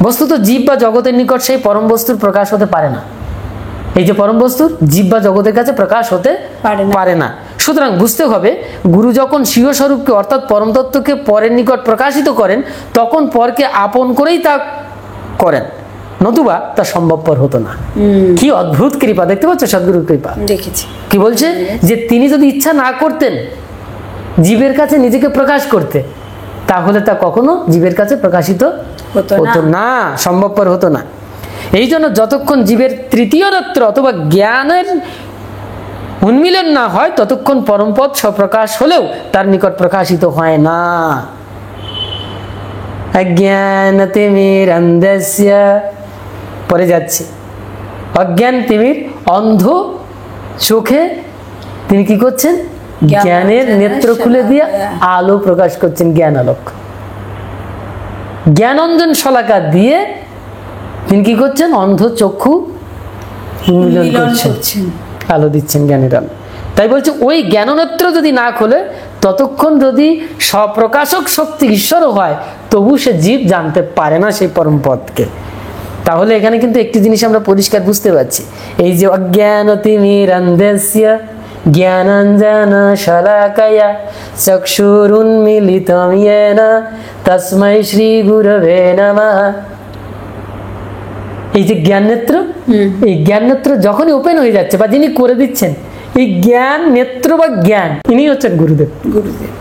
S2: বস্তুত জীব বা জগতের নিকট সেই পরম বস্তুর প্রকাশ হতে পারে না। এই যে পরম বস্তুর জীব বা জগতের কাছে প্রকাশ হতে পারে না। সুতরাং বুঝতে হবে, গুরু যখন স্বীয় স্বরূপকে অর্থাৎ পরম তত্ত্বকে পরের নিকট প্রকাশিত করেন, তখন পরকে আপন করেই তা করেন, নতুবা তা সম্ভবপর হতো না। কি অদ্ভুত কৃপা! দেখতে পাচ্ছ সদ্গুরুর কৃপা?
S1: দেখেছি।
S2: কি বলছে যে তিনি যদি ইচ্ছা না করতেন জীবের কাছে নিজেকে প্রকাশ করতে, তাহলে তা কখনো জীবের কাছে প্রকাশিত হতো না, সম্ভবপর হতো না। এই জন্য যতক্ষণ জীবের তৃতীয় নেত্র অথবা জ্ঞানের উন্মিলন না হয়, ততক্ষণ পরমপদ স্বপ্রকাশ হলেও তার নিকট প্রকাশিত হয় না। অজ্ঞান তিমির অন্ধস্য, পরে যাচ্ছে, অজ্ঞান তিমির অন্ধ চোখে তিনি কি করছেন? জ্ঞানের নেত্র খুলে দিয়ে আলো প্রকাশ করছেন, জ্ঞান আলোক। জ্ঞানঞ্জন শলাকা দিয়ে তিনি কি করছেন? অন্ধ চক্ষু মিলন করছেন, আলো দিচ্ছেন, জ্ঞানের আলো। তাই বলছে ওই জ্ঞাননেত্র যদি না খোলে, ততক্ষণ যদি স্বপ্রকাশক শক্তি ঈশ্বরও হয়, তবু সে জীব জানতে পারে না সেই পরম পদকে। তাহলে এখানে কিন্তু একটি জিনিস আমরা পরিষ্কার বুঝতে পারছি, এই যে অজ্ঞান তিমিরান্ধস্য জ্ঞানাঞ্জন শলাকয়া চক্ষুরুন্মিলিতম येन তস্मै শ্রী গুরবে নমঃ। এই যে জ্ঞান নেত্র, এই জ্ঞান নেত্র যখনই ওপেন হয়ে যাচ্ছে বা যিনি করে দিচ্ছেন এই জ্ঞান নেত্র বা জ্ঞান, ইনি হচ্ছেন গুরুদেব।
S1: গুরুদেব।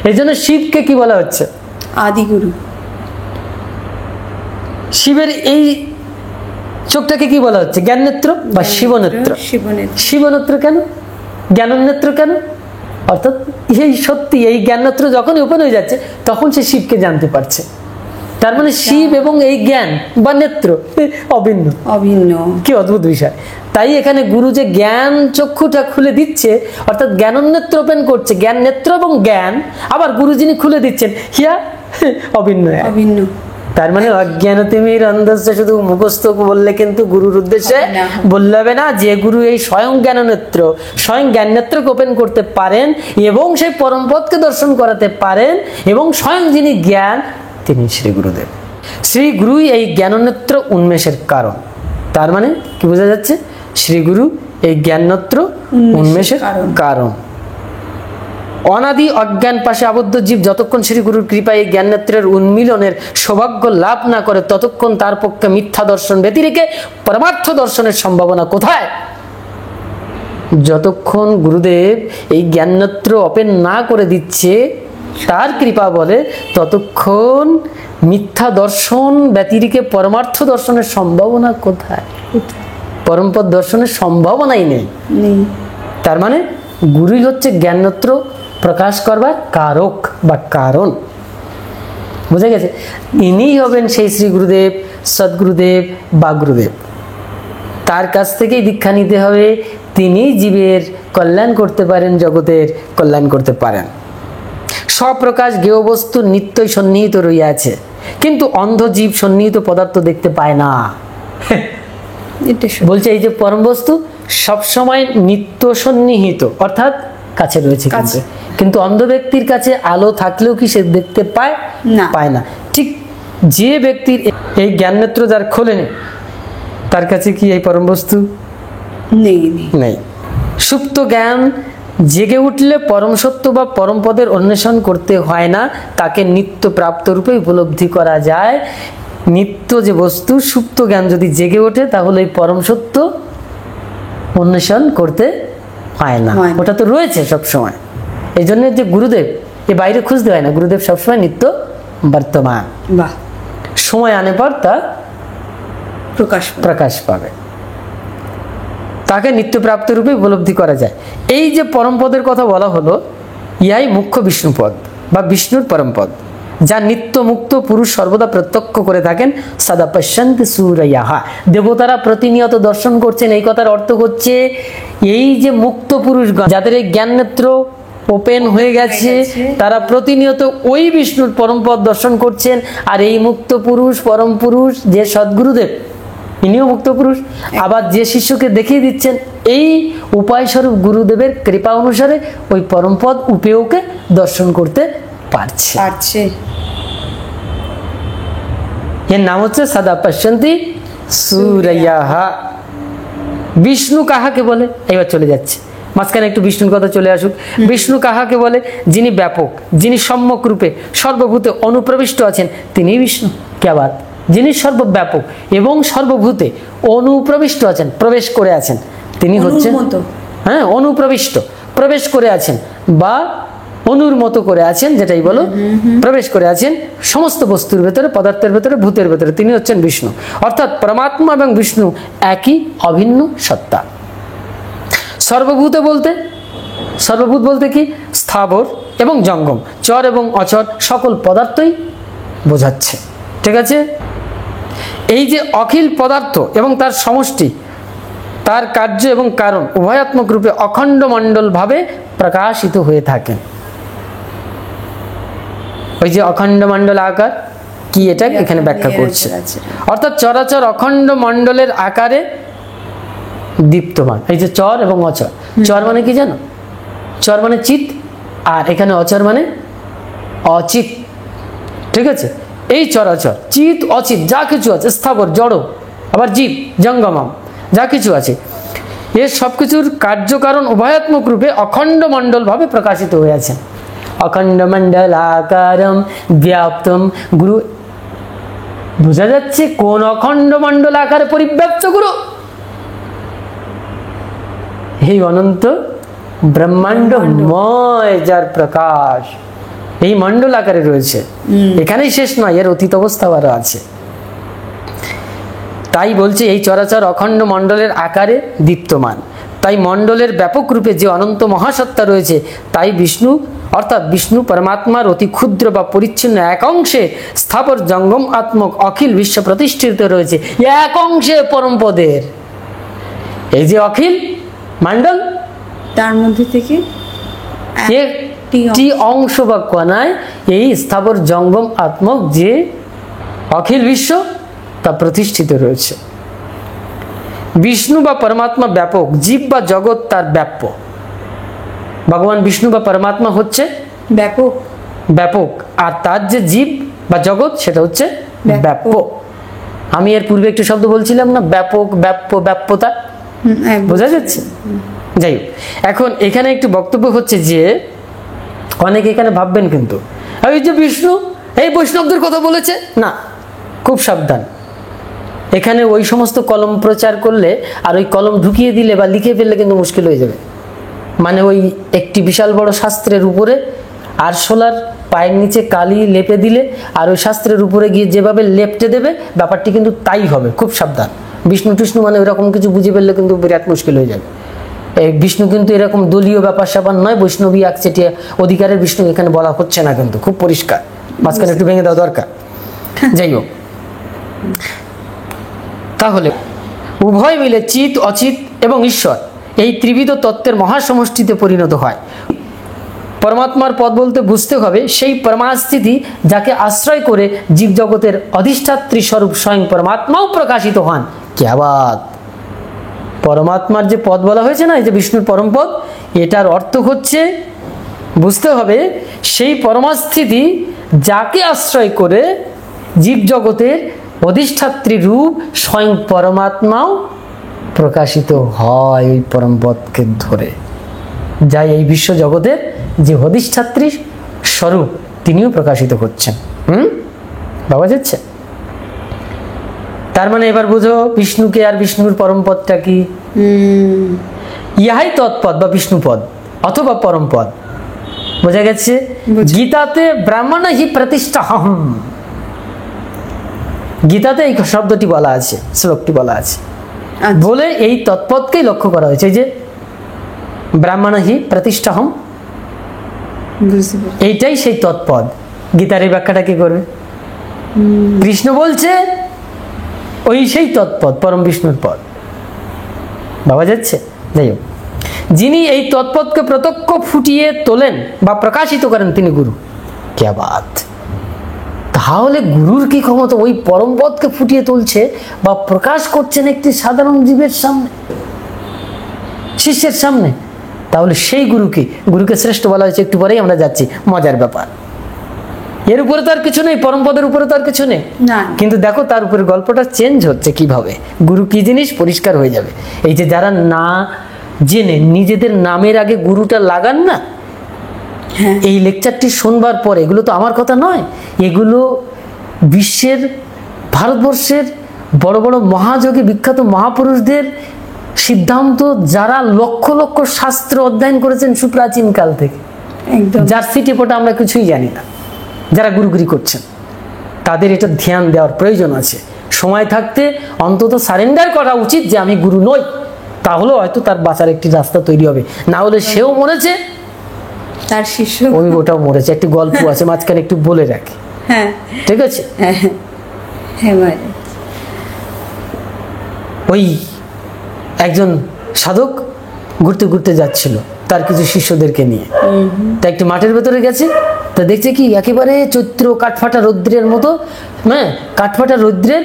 S2: এই জন্য শিবকে কি বলা হচ্ছে?
S1: আদি গুরু।
S2: শিবের এই চোখটাকে কি বলা হচ্ছে? জ্ঞান নেত্র বা শিবনেত্র। শিবনেত্র কেন? জ্ঞাননেত্র কেন? অর্থাৎ এই সত্যি এই জ্ঞাননেত্র যখনই ওপেন হয়ে যাচ্ছে, তখন সে শিবকে জানতে পারছে। তার মানে শিব এবং এই জ্ঞান বা নেত্র অভিন্ন। অভিন্ন। কি অদ্ভুত বিষয়! তাই এখানে গুরু যে জ্ঞান চক্ষুটা খুলে দিচ্ছে, অর্থাৎ জ্ঞাননেত্র ওপেন করছে, জ্ঞান নেত্র এবং জ্ঞান, আবার গুরু যিনি খুলে দিচ্ছেন, হিয়া অভিন্ন। অভিন্ন। তার মানে অজ্ঞান তিমির অন্ধস্য শুধু মুখস্থ বললে কিন্তু গুরুর উদ্দেশ্যে বললে হবে না। যে গুরু এই স্বয়ং জ্ঞাননেত্র, স্বয়ং জ্ঞান নেত্রকে ওপেন করতে পারেন এবং সেই পরম পদকে দর্শন করাতে পারেন, এবং স্বয়ং যিনি জ্ঞান, তিনি শ্রী গুরুদেব। শ্রী গুরুই এই জ্ঞাননেত্র উন্মেষের কারণ। তার মানে কি বোঝা যাচ্ছে? শ্রী গুরু এই জ্ঞাননেত্র উন্মেষের কারণ। অনাদি অজ্ঞান পাশে আবদ্ধ জীব যতক্ষণ শ্রী গুরুর কৃপায় এই জ্ঞান নেত্রের উন্মিলনের সৌভাগ্য লাভ না করে, ততক্ষণ তার পক্ষে মিথ্যা দর্শন ব্যতিরেকে পরমার্থ দর্শনের সম্ভাবনা কোথায়? যতক্ষণ গুরুদেব এই জ্ঞান নেত্র ওপেন না করে দিচ্ছে তার কৃপা বলে, ততক্ষণ মিথ্যা দর্শন ব্যতিরেকে পরমার্থ দর্শনের সম্ভাবনা কোথায়? পরমপদ দর্শনের সম্ভাবনাই নেই। তার মানে গুরুই হচ্ছে জ্ঞাননেত্র প্রকাশ করবার কারক বা কারণ। বুঝা গেছে? ইনি হবেন সেই শ্রী গুরুদেব, সদ্গুরুদেব বা গুরুদেব। তার কাছ থেকেই দীক্ষা নিতে হবে। তিনি জীবের কল্যাণ করতে পারেন, জগতের কল্যাণ করতে পারেন। স্বপ্রকাশ জ্ঞেয় বস্তু নিত্যই সন্নিহিত রইয়াছে, কিন্তু অন্ধ জীব সন্নিহিত পদার্থ দেখতে পায় না। বলছে এই যে পরম বস্তু সবসময় নিত্য সন্নিহিত, অর্থাৎ কাছে রয়েছে, কিন্তু অন্ধ ব্যক্তির কাছে আলো থাকলেও কি সে দেখতে পায় না? পায় না। ঠিক যে ব্যক্তির এই জ্ঞান নেত্র যার খোলেনি, তার কাছে কি এই পরম বস্তু নেই। সুপ্ত জ্ঞান জেগে উঠলে পরম সত্য বা পরম পদের অন্বেষণ করতে হয় না, তাকে নিত্য প্রাপ্ত রূপে উপলব্ধি করা যায়। নিত্য যে বস্তু, সুপ্ত জ্ঞান যদি জেগে ওঠে, তাহলে এই পরম সত্য অন্বেষণ করতে হয় না, ওটা তো রয়েছে সব সময়। এই জন্য যে গুরুদেব এ বাইরে খুঁজতে হয় না, গুরুদেব সবসময় নিত্য বর্তমান। সময় আনে পর তা প্রকাশ পাবে, তাকে নিত্যপ্রাপ্ত রূপে উপলব্ধি করা যায়। এই যে পরম পদের কথা বলা হলো, ইহাই মুখ্য বিষ্ণুপদ বা বিষ্ণুর পরম পদ। যা নিত্য মুক্ত পুরুষ সর্বদা প্রত্যক্ষ করে থাকেন। সদা পশ্যন্তি সূরয়াহা, দেবতারা প্রতিনিয়ত দর্শন করছেন। এই কথার অর্থ হচ্ছে এই যে মুক্ত পুরুষগণ, যাদের এই জ্ঞান নেত্র ওপেন হয়ে গেছে, তারা প্রতিনিয়ত ওই বিষ্ণুর পরম পদ দর্শন করছেন। আর এই মুক্ত পুরুষ, পরম পুরুষ যে সদ্গুরুদেব, ইনিও মুক্ত পুরুষ, আবার যে শিষ্যকে দেখিয়ে দিচ্ছেন, এই উপায় স্বরূপ গুরুদেবের কৃপা অনুসারে ওই পরমপদ উপেয়কে দর্শন করতে পারছে। এর নাম হচ্ছে সদা পশ্যন্তি সূরয়াহা। বিষ্ণু কাহাকে বলে? এবার চলে যাচ্ছে মাঝখানে একটু বিষ্ণুর কথা চলে আসুক। বিষ্ণু কাহাকে বলে? যিনি ব্যাপক, যিনি সম্যক রূপে সর্বভূতে অনুপ্রবিষ্ট আছেন, তিনি বিষ্ণু। কেবল যিনি সর্বব্যাপক এবং সর্বভূতে অনুপ্রবিষ্ট আছেন, প্রবেশ করে আছেন, তিনি হচ্ছেন অনুপ্রবিষ্ট, প্রবেশ করে আছেন বা অনুর মতো করে আছেন, যেটাই বলো, প্রবেশ করে আছেন সমস্ত বস্তুর ভেতরে, পদার্থের ভেতরে, ভূতের ভেতরে, তিনি হচ্ছেন বিষ্ণু। অর্থাৎ পরমাত্মা এবং বিষ্ণু একই অভিন্ন সত্তা। সর্বভূত বলতে কি? স্থাবর এবং জঙ্গম, চর এবং অচর সকল পদার্থই বোঝাচ্ছে। ঠিক আছে? এই যে অখিল পদার্থ এবং তার সমষ্টি, তার কার্য এবং কারণ উভয়াত্মক রূপে অখণ্ড মণ্ডল ভাবে প্রকাশিত হয়ে থাকে। ওই যে অখণ্ড মণ্ডল আকার কি, এটা এখানে ব্যাখ্যা করছে। অর্থাৎ চরাচর অখণ্ড মণ্ডলের আকারে দীপ্তমান। এই যে চর এবং অচর, চর মানে কি জানো? চর মানে চিত, আর এখানে অচর মানে অচিত। ঠিক আছে? এই চরাচর, চিত অচিত যা কিছু আছে, স্থাবর জড়, আবার জীব জঙ্গমম যা কিছু আছে, এর সবকিছুর কার্যকারণ উভয়াত্মক রূপে অখণ্ড মণ্ডল ভাবে প্রকাশিত হয়ে আছে। অখণ্ড মণ্ডল আকারম ব্যাপ্তম গুরু। বোঝা যাচ্ছে কোন অখণ্ড মণ্ডল আকারে পরিব্যাপ্ত গুরু? এই অনন্ত ব্রহ্মাণ্ডময় যার প্রকাশ এই মণ্ডল আকারে রয়েছে। এখানেই শেষ নয়, এর অতীত অবস্থা আরো আছে। তাই বলছে এই চরাচর অখণ্ড মণ্ডলের আকারে দীপ্তমান। তাই মণ্ডলের ব্যাপক রূপে যে অনন্ত মহাসত্তা রয়েছে, তাই বিষ্ণু অর্থাৎ বিষ্ণু পরমাত্মার অতি ক্ষুদ্র বা পরিচ্ছন্ন এক অংশে স্থাবর জঙ্গম আত্মক অখিল বিশ্ব প্রতিষ্ঠিত রয়েছে। এক অংশে পরমপদের এই যে অখিল মণ্ডল,
S1: তার মধ্যে থেকে
S2: একটি অংশ বা কণায় এই স্থাবর জঙ্গম আত্মক যে অখিল বিশ্ব তা প্রতিষ্ঠিত রয়েছে। বিষ্ণু বা পরমাত্মা ব্যাপক, জীব বা জগৎ তার ব্যাপ্য। ভগবান বিষ্ণু বা পরমাত্মা হচ্ছে ব্যাপক, আর তার যে জীব বা জগৎ সেটা হচ্ছে ব্যাপ্য। আমি এর পূর্বে একটু শব্দ বলছিলাম না, ব্যাপক, ব্যাপ্য, ব্যাপ্যতা, বোঝা যাচ্ছে? যাই হোক, এখন এখানে একটু বক্তব্য হচ্ছে যে অনেকে এখানে ভাববেন কিন্তু এই যে বিষ্ণু এই বৈষ্ণবদের কথা বলেছে না, খুব সাবধান। এখানে ওই সমস্ত কলম প্রচার করলে আর ওই কলম ঢুকিয়ে দিলে বা লিখে ফেললে কিন্তু মুশকিল হয়ে যাবে। মানে ওই একটি বিশাল বড় শাস্ত্রের উপরে আরশোলার পায়ের নিচে কালি লেপে দিলে আর ওই শাস্ত্রের উপরে গিয়ে যেভাবে লেপটে দেবে, ব্যাপারটি কিন্তু তাই হবে। খুব সাবধান। বিষ্ণু টিষ্ণু মানে ওইরকম কিছু বুঝে ফেললে কিন্তু বিরাট মুশকিল হয়ে যাবে। বিষ্ণু কিন্তু এরকম দলীয় ব্যাপার স্যাপার নয়, বৈষ্ণবী একচেটিয়া অধিকারের বিষ্ণু এখানে বলা হচ্ছে না, কিন্তু খুব পরিষ্কার। মাঝখানে একটু ভেঙে দেওয়া দরকার। যাই হোক, তাহলে উভয় মিলে চিত, অচিত এবং ঈশ্বর এই ত্রিবিধ তত্ত্বের মহাসমষ্টিতে পরিণত হয়। পরমাত্মার পদ বলতে বুঝতে হবে সেই পরমাস্থিতি যাকে আশ্রয় করে জীবজগতের অধিষ্ঠাত্রী স্বরূপ স্বয়ং পরমাত্মাও প্রকাশিত হন। ক্যা বাত! পরমাত্মার যে পদ বলা হয়েছে না, এই যে বিষ্ণুর পরম পদ, এটার অর্থ হচ্ছে বুঝতে হবে সেই পরমাস্থিতি যাকে আশ্রয় করে জীবজগতের অধিষ্ঠাত্রী রূপ স্বয়ং পরমাত্মাও প্রকাশিত হয় ওই পরম পদকে ধরে, যা এই বিশ্ব জগতের যে অধিষ্ঠাত্রী স্বরূপ তিনিও প্রকাশিত হচ্ছেন। ভাবা যাচ্ছে? তার মানে এবার বুঝো বিষ্ণুকে আর বিষ্ণুর পরম পদটা কি? ইহাই তৎপদ বা বিষ্ণুপদ অথবা পরম পদ। বোঝা গেছে? গীতাতে ব্রাহ্মণ হি প্রতিষ্ঠাহম, গীতাতে এই শব্দটি বলা আছে, শ্লোকটি বলা আছে, বলে এই তৎপদকেই লক্ষ্য করা হয়েছে যে ব্রাহ্মণ হি প্রতিষ্ঠাহম, এইটাই সেই তৎপদ। গীতার এই ব্যাখ্যাটা কি করবে? কৃষ্ণ বলছে ওই সেই তৎপদ পরম বিষ্ণুর পদ, ভাবা যাচ্ছে? যাই হোক, যিনি এই তৎপদকে প্রত্যক্ষ ফুটিয়ে তোলেন বা প্রকাশিত করেন তিনি গুরু। ক্যা বাত! তাহলে গুরুর কি ক্ষমতা? ওই পরম পদকে ফুটিয়ে তুলছে বা প্রকাশ করছেন একটি সাধারণ জীবের সামনে, শিষ্যের সামনে। তাহলে সেই গুরুকে শ্রেষ্ঠ বলা হয়েছে। একটু পরেই আমরা যাচ্ছি, মজার ব্যাপার। এর উপরে তো আর কিছু নেই, পরম পদের উপরে তো আর কিছু নেই।
S1: না,
S2: কিন্তু দেখো তার উপরে গল্পটা চেঞ্জ হচ্ছে কিভাবে। গুরু কি জিনিস পরিষ্কার হয়ে যাবে। এই যে যারা না জেনে নিজেদের নামের আগে গুরুটা লাগান না,
S1: হ্যাঁ,
S2: এই লেকচারটি শুনবার পরে, এগুলো তো আমার কথা নয়, এগুলো বিশ্বের, ভারতবর্ষের বড় বড় মহাযোগী বিখ্যাত মহাপুরুষদের সিদ্ধান্ত, যারা লক্ষ লক্ষ শাস্ত্র অধ্যয়ন করেছেন সুপ্রাচীন কাল থেকে,
S1: একদম।
S2: যার সিটিপোটা আমরা কিছুই জানি না, যারা গুরুগিরি করছেন, তাদের এটা ধ্যান দেওয়ার প্রয়োজন আছে। সময় থাকতে অন্তত সারেন্ডার করা উচিত যে আমি গুরু নই। তাহলে হয়তো তার বাঁচার একটি রাস্তা তৈরি হবে। না হলে সেও মরেছে,
S1: তার শিষ্য
S2: ওটাও মরেছে। একটি গল্প আছে, মাঝখানে একটু বলে রাখি,
S1: হ্যাঁ
S2: ঠিক আছে?
S1: হ্যাঁ হ্যাঁ মহারাজ।
S2: ওই একজন সাধক ঘুরতে ঘুরতে যাচ্ছিল তার কিছু শিষ্যদেরকে নিয়ে। তা একটি মাঠের ভেতরে গেছে, তা দেখছে কি একেবারে চৈত্র কাঠফাটা রৌদ্রের মতো, হ্যাঁ, কাঠফাটা রৌদ্রের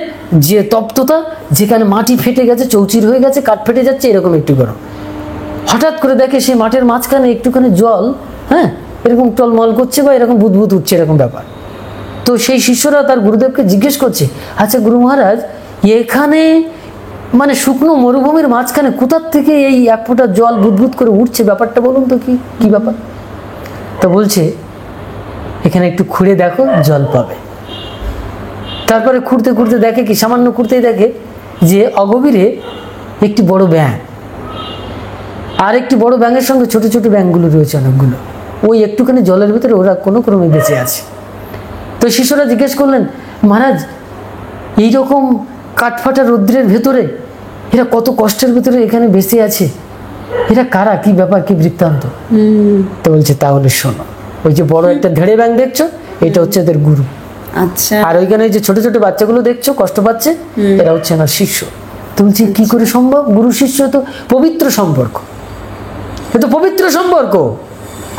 S2: যে তপ্ততা, যেখানে মাটি ফেটে গেছে, চৌচির হয়ে গেছে, কাঠ ফেটে যাচ্ছে, এরকম একটু গরম। হঠাৎ করে দেখে সেই মাঠের মাঝখানে একটুখানি জল, হ্যাঁ, এরকম টলমল করছে বা এরকম বুদবুদ উঠছে, এরকম ব্যাপার। তো সেই শিষ্যরা তার গুরুদেবকে জিজ্ঞেস করছে, আচ্ছা গুরু মহারাজ, এখানে মানে শুকনো মরুভূমির মাঝখানে কোথার থেকে এই এক ফোঁটা জল বুদবুদ করে উঠছে, ব্যাপারটা বলুন তো, কি ব্যাপার? তো বলছে, এখানে একটু খুঁড়ে দেখো, জল পাবে। তারপরে খুঁড়তে খুঁড়তে দেখে কি, সামান্য খুঁড়তেই দেখে যে অগভীরে একটি বড় ব্যাঙ, আর একটি বড় ব্যাঙের সঙ্গে ছোট ছোট ব্যাঙগুলো রয়েছে অনেকগুলো। ওই একটুখানি জলের ভিতরে ওরা কোনো ক্রমে বেঁচে আছে। তো শিষ্যরা জিজ্ঞেস করলেন, মহারাজ, এইরকম কাঠফাটা রৌদ্রের ভেতরে এরা কত কষ্টের ভেতরে এখানে বেঁচে আছে, এরা কারা, কি ব্যাপার, কি বৃত্তান্ত? তো বলছে, তাহলে শোনো, ওই যে বড় একটা ধেড়ে ব্যাঙ দেখছো, এটা হচ্ছে এদের গুরু।
S1: আচ্ছা।
S2: আর ওইখানে যে ছোট ছোট বাচ্চাগুলো দেখছো কষ্ট পাচ্ছে, এরা হচ্ছে আমার শিষ্য। তো বলছি, কি করে সম্ভব? গুরু শিষ্য তো পবিত্র সম্পর্ক, এ তো পবিত্র সম্পর্ক।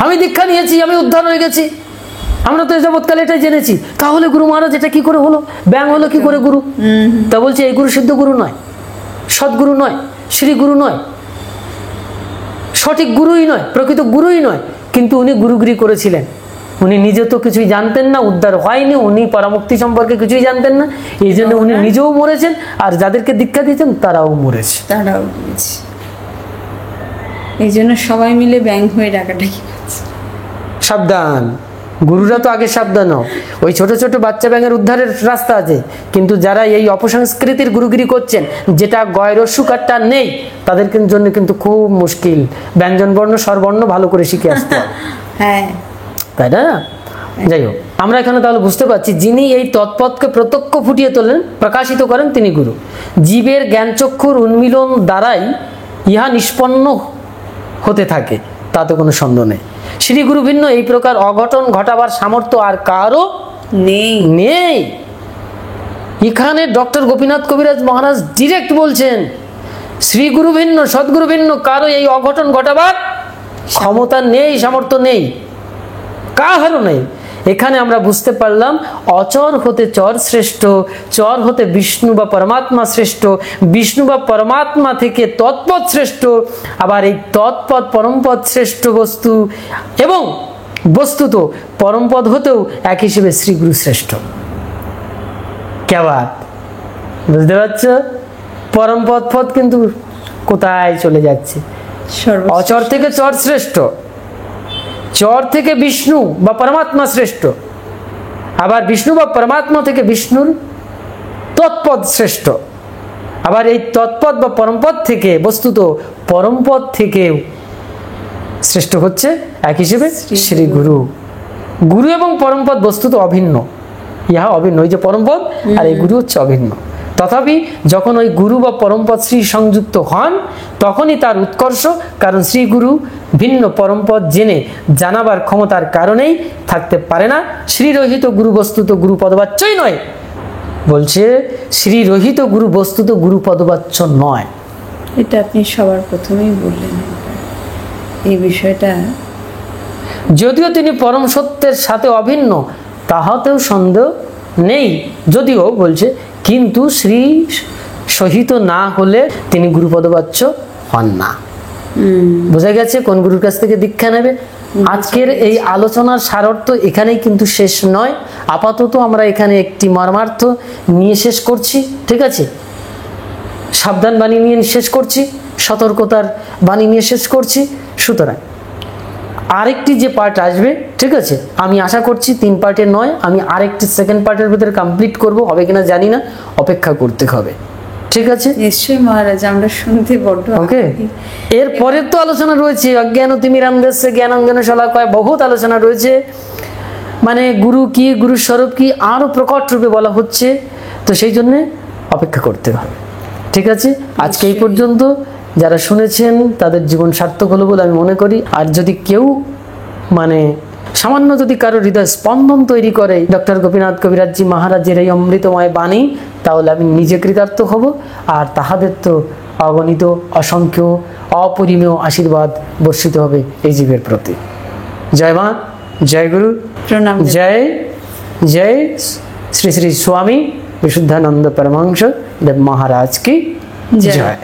S2: আমি দীক্ষা নিয়েছি, আমি উদ্ধার হয়ে গেছি, আমরা তো যাবৎকালে এটাই জেনেছি। তাহলে গুরু মহারাজ এটা কি করে হলো? ব্যাঙ হলো কি করে গুরু? তা বলছে, এই গুরু সিদ্ধ গুরু নয়, সদ্গুরু নয়, শ্রী গুরু নয়, সঠিক গুরুই নয়, প্রকৃত গুরুই নয়। কিন্তু উনি গুরুগিরি করেছিলেন। উনি নিজে তো কিছুই জানতেন না, উদ্ধার হয়নি, উনি পরামুক্তি সম্পর্কে কিছুই জানতেন না, এই জন্য উনি নিজেও মরেছেন, আর যাদেরকে দীক্ষা দিয়েছেন তারাও মরেছে।
S1: এই জন্য সবাই মিলে ব্যাঙ হয়ে ডাকাডাকি করছে।
S2: সাবধান, গুরুরা তো আগে সাবধান হও। ওই ছোট ছোট বাচ্চা ব্যাঙের উদ্ধারের রাস্তা আছে, কিন্তু যারা এই অপসংস্কৃতির গুরুগিরি করছেন, যেটা গয়রস্যুকারটা নেই, তাদের জন্য কিন্তু খুব মুশকিল। ব্যঞ্জন বর্ণ স্বরবর্ণ ভালো করে শিখে আসতে হবে।
S1: হ্যাঁ,
S2: তাই না? যাই হোক, আমরা এখানে তাহলে বুঝতে পারছি, যিনি এই তৎপদকে প্রত্যক্ষ ফুটিয়ে তোলেন, প্রকাশিত করেন, তিনি গুরু। জীবের জ্ঞানচক্ষুর উন্মিলন দ্বারাই ইহা নিষ্পন্ন হতে থাকে, তাতে কোনো সন্দেহ নেই। শ্রী গুরু ভিন্ন এই প্রকার অঘটন ঘটাবার সামর্থ্য আর কারও নেই। এখানে ডক্টর গোপীনাথ কবিরাজ মহারাজ ডিরেক্ট বলছেন, শ্রী গুরু ভিন্ন, সদ্গুরু ভিন্ন কারো এই অঘটন ঘটাবার ক্ষমতা নেই, সামর্থ্য নেই, কারও নেই। এখানে আমরা বুঝতে পারলাম, অচর হতে চর শ্রেষ্ঠ, চর হতে বিষ্ণু বা পরমাত্মা শ্রেষ্ঠ, বিষ্ণু বা পরমাত্মা থেকে তৎপদ শ্রেষ্ঠ, আবার এই তৎপদ পরমপদ শ্রেষ্ঠ বস্তু, এবং বস্তুত পরমপদ হতেও এক হিসেবে শ্রীগুরু শ্রেষ্ঠ। কেবার বুঝতে পারছ? পরমপদ পদ কিন্তু কোথায় চলে যাচ্ছে? অচর থেকে চর শ্রেষ্ঠ, চর থেকে বিষ্ণু বা পরমাত্মা শ্রেষ্ঠ, আবার বিষ্ণু বা পরমাত্মা থেকে বিষ্ণুর তৎপদ শ্রেষ্ঠ, আবার এই তৎপদ বা পরমপদ থেকে বস্তুত পরমপদ থেকেও শ্রেষ্ঠ হচ্ছে এক হিসেবে শ্রী গুরু। গুরু এবং পরমপদ বস্তুত অভিন্ন, ইহা অভিন্ন। ওই যে পরমপদ আর এই গুরু হচ্ছে অভিন্ন। তথাপি যখন ওই গুরু বা পরমপদ শ্রী সংযুক্ত হন তখনই তার উৎকর্ষ, কারণ শ্রী গুরু ভিন্ন পরমপদ জেনে জানাবার ক্ষমতার কারণেই থাকতে পারে না। শ্রীরহিত গুরু বস্তুত গুরু পদবাচ্যই নয়, বলছে শ্রীরহিত গুরু বস্তুত গুরু পদবাচ্য নয়।
S1: এটা আপনি সবার প্রথমেই বললেন এই বিষয়টা।
S2: যদিও তিনি পরম সত্যের সাথে অভিন্ন তাহাতেও সন্দেহ নেই, যদিও বলছে কিন্তু শ্রী সহিত না হলে তিনি গুরু পদবাচ্য হন না। বোঝা গেছে কোন গুরুর কাছ থেকে দীক্ষা নেবে। আজকের এই আলোচনার সারার্থ এখানেই কিন্তু শেষ নয়। আপাতত আমরা এখানে একটি মর্মার্থ নিয়ে শেষ করছি, ঠিক আছে? সাবধান বাণী নিয়ে শেষ করছি, সতর্কতার বাণী নিয়ে শেষ করছি। সুতরাং আরেকটি যে পার্ট আসবে, ঠিক আছে, আমি আশা করছি 3 পার্টের নয়, আমি আরেকটি সেকেন্ড পার্টের ভিতরে কমপ্লিট করব, হবে কিনা জানি না, অপেক্ষা করতে হবে, ঠিক আছে?
S1: নিশ্চয়ই মহারাজ, আমরা শুনতে বড্ড
S2: ওকে। এর পরের তো আলোচনা রয়েছে অজ্ঞান তিমিরান্ধস্য জ্ঞানাঞ্জন শলাকায়, বহুত আলোচনা রয়েছে। মানে গুরু কি, গুরু স্বরূপ কি আরো প্রকট রূপে বলা হচ্ছে, তো সেই জন্য অপেক্ষা করতে হবে, ঠিক আছে? আজকে এই পর্যন্ত। যারা শুনেছেন তাদের জীবন সার্থক হলো বলে আমি মনে করি। আর যদি কেউ মানে সামান্য যদি কারো হৃদয় স্পন্দন তৈরি করে ডক্টর গোপীনাথ কবিরাজজি মহারাজের এই অমৃতময় বাণী, তাহলে আমি নিজে কৃতার্থ হব। আর তাহাদের তো অগণিত অসংখ্য অপরিমেয় আশীর্বাদ বর্ষিত হবে এই জীবের প্রতি। জয় মা, জয় গুরু,
S1: প্রণাম।
S2: জয় জয় শ্রী শ্রী স্বামী বিশুদ্ধানন্দ পরমহংস দেব মহারাজ কি জয়।